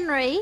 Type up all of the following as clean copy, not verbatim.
Henry,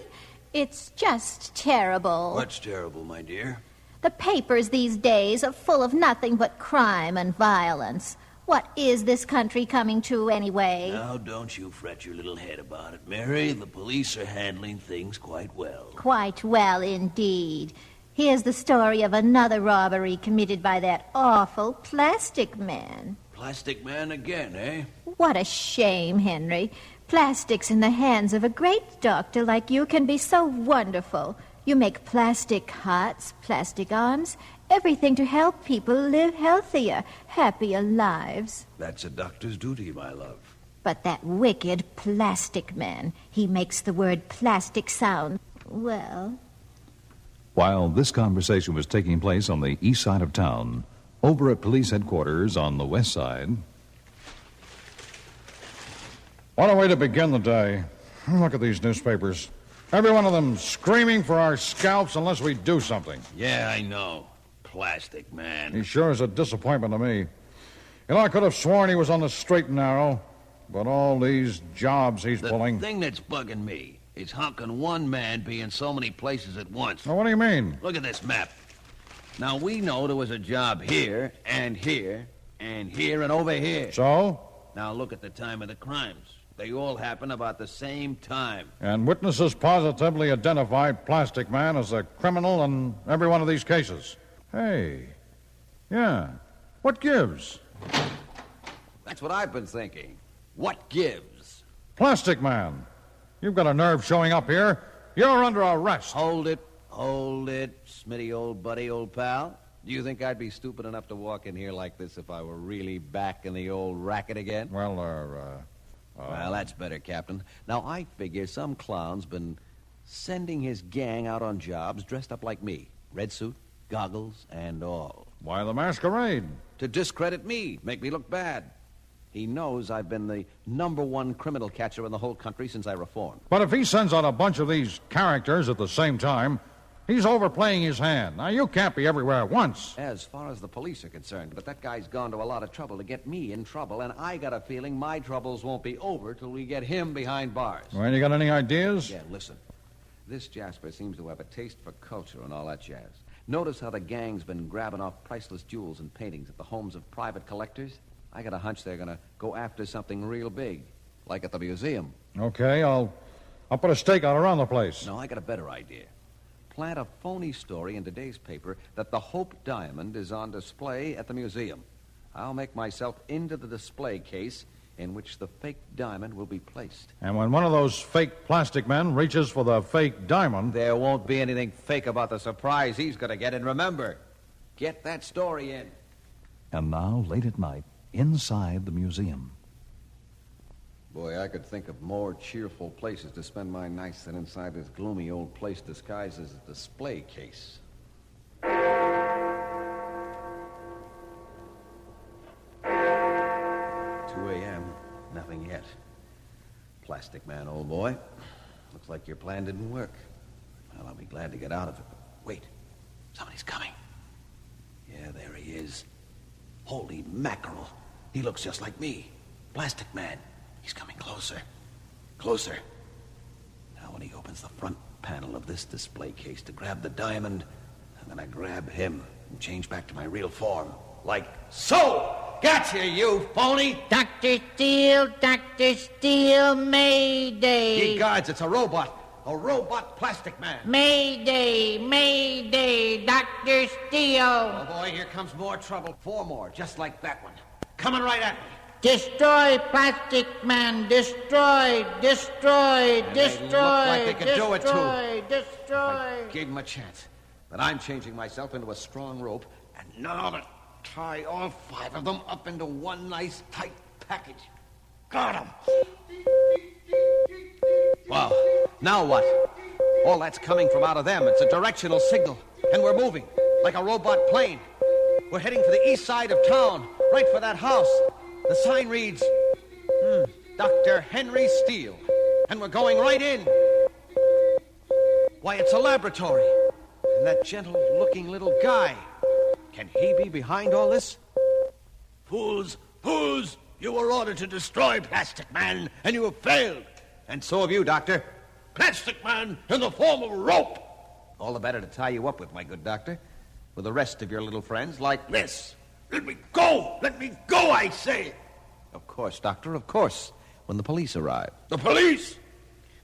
it's just terrible. What's terrible, my dear? The papers these days are full of nothing but crime and violence. What is this country coming to, anyway? Now, don't you fret your little head about it, Mary. The police are handling things quite well. Quite well, indeed. Here's the story of another robbery committed by that awful Plastic Man. Plastic Man again, eh? What a shame, Henry. Plastics in the hands of a great doctor like you can be so wonderful. You make plastic hearts, plastic arms, everything to help people live healthier, happier lives. That's a doctor's duty, my love. But that wicked Plastic Man, he makes the word plastic sound, well... While this conversation was taking place on the east side of town, over at police headquarters on the west side... What a way to begin the day. Look at these newspapers. Every one of them screaming for our scalps unless we do something. Yeah, I know. Plastic Man. He sure is a disappointment to me. You know, I could have sworn he was on the straight and narrow, but all these jobs he's pulling... The thing that's bugging me is how can one man be in so many places at once? Now, what do you mean? Look at this map. Now, we know there was a job here, and here, and here, and over here. So? Now, look at the time of the crimes. They all happen about the same time. And witnesses positively identified Plastic Man as the criminal in every one of these cases. Hey, yeah, what gives? That's what I've been thinking. What gives? Plastic Man, you've got a nerve showing up here. You're under arrest. Hold it, Smitty, old buddy, old pal. Do you think I'd be stupid enough to walk in here like this if I were really back in the old racket again? Well, Well, that's better, Captain. Now, I figure some clown's been sending his gang out on jobs dressed up like me. Red suit, goggles, and all. why the masquerade? To discredit me, make me look bad. He knows I've been the #1 criminal catcher in the whole country since I reformed. But if he sends out a bunch of these characters at the same time, he's overplaying his hand. Now, you can't be everywhere at once. As far as the police are concerned, but that guy's gone to a lot of trouble to get me in trouble, and I got a feeling my troubles won't be over till we get him behind bars. Well, you got any ideas? Yeah, listen. This Jasper seems to have a taste for culture and all that jazz. Notice how the gang's been grabbing off priceless jewels and paintings at the homes of private collectors? I got a hunch they're going to go after something real big, like at the museum. Okay, I'll put a stakeout around the place. No, I got a better idea. Plant a phony story in today's paper that the Hope Diamond is on display at the museum. I'll make myself into the display case in which the fake diamond will be placed. And when one of those fake plastic men reaches for the fake diamond... There won't be anything fake about the surprise he's going to get. And remember, get that story in. And now, late at night, inside the museum. Boy, I could think of more cheerful places to spend my nights than inside this gloomy old place disguised as a display case. 2 a.m., nothing yet. Plastic Man, old boy. Looks like your plan didn't work. Well, I'll be glad to get out of it. Wait, somebody's coming. Yeah, there he is. Holy mackerel. He looks just like me. Plastic Man. He's coming closer. Closer. Now, when he opens the front panel of this display case to grab the diamond, I'm gonna grab him and change back to my real form. Like so! Gotcha, you phony! Dr. Steele, Mayday. Ye gods, it's a robot. A robot Plastic Man. Mayday, Dr. Steele. Oh, boy, here comes more trouble. 4 more, just like that one. Coming right at me. Destroy Plastic Man, destroy. They look like they could do it, too. Destroy. I gave him a chance. But I'm changing myself into a strong rope, and now I'm gonna tie all 5 of them up into one nice, tight package. Got him! Well, now what? All that's coming from out of them. It's a directional signal, and we're moving, like a robot plane. We're heading for the east side of town, right for that house. The sign reads, Dr. Henry Steele, and we're going right in. Why, it's a laboratory. And that gentle-looking little guy, can he be behind all this? Fools! You were ordered to destroy Plastic Man, and you have failed. And so have you, Doctor. Plastic Man in the form of a rope. All the better to tie you up with, my good doctor. With the rest of your little friends like this. Let me go! Let me go, I say! Of course, Doctor, of course. When the police arrive. The police?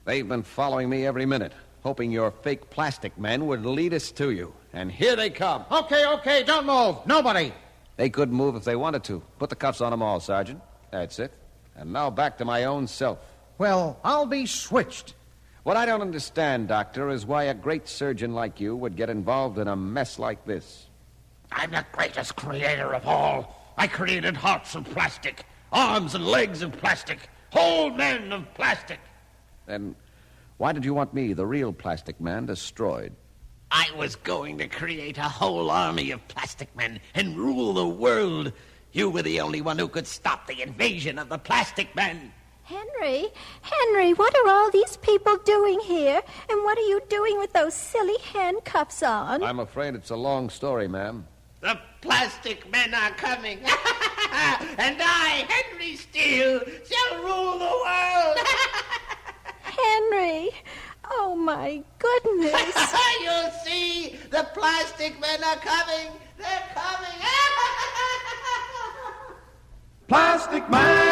They've been following me every minute, hoping your fake plastic men would lead us to you. And here they come. Okay, don't move. Nobody. They could move if they wanted to. Put the cuffs on them all, Sergeant. That's it. And now back to my own self. Well, I'll be switched. What I don't understand, Doctor, is why a great surgeon like you would get involved in a mess like this. I'm the greatest creator of all. I created hearts of plastic, arms and legs of plastic, whole men of plastic. Then why did you want me, the real plastic man, destroyed? I was going to create a whole army of plastic men and rule the world. You were the only one who could stop the invasion of the plastic men. Henry, what are all these people doing here? And what are you doing with those silly handcuffs on? I'm afraid it's a long story, ma'am. The plastic men are coming. And I, Henry Steele, shall rule the world. Henry, oh my goodness. You'll see, the plastic men are coming. They're coming. Plastic Man!